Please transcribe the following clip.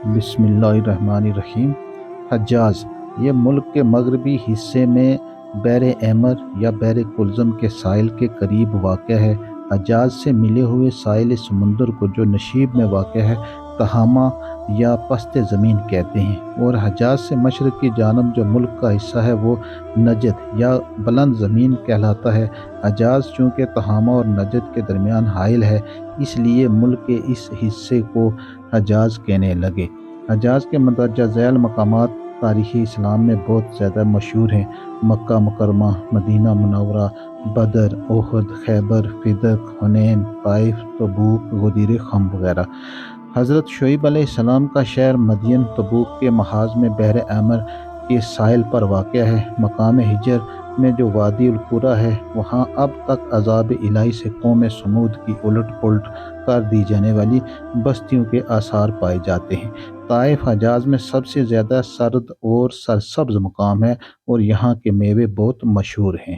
بسم اللہ الرحمن الرحیم۔ حجاز یہ ملک کے مغربی حصے میں بحر احمر یا بحر کلزم کے ساحل کے قریب واقع ہے۔ حجاز سے ملے ہوئے ساحل سمندر کو جو نشیب میں واقع ہے تہامہ یا پست زمین کہتے ہیں، اور حجاز سے مشرق کی جانب جو ملک کا حصہ ہے وہ نجد یا بلند زمین کہلاتا ہے۔ حجاز چونکہ تہامہ اور نجد کے درمیان حائل ہے، اس لیے ملک کے اس حصے کو حجاز کہنے لگے۔ حجاز کے مندرجہ ذیل مقامات تاریخ اسلام میں بہت زیادہ مشہور ہیں: مکہ مکرمہ، مدینہ منورہ، بدر، احد، خیبر، فدق، حنین، طائف، تبوک، غدیر خم وغیرہ۔ حضرت شعیب علیہ السلام کا شہر مدین تبوک کے محاذ میں بحر احمر کے ساحل پر واقع ہے۔ مقام ہجر میں جو وادی القریٰ ہے، وہاں اب تک عذاب الہی سے قوم سمود کی الٹ پلٹ کر دی جانے والی بستیوں کے آثار پائے جاتے ہیں۔ طائف حجاز میں سب سے زیادہ سرد اور سرسبز مقام ہے، اور یہاں کے میوے بہت مشہور ہیں۔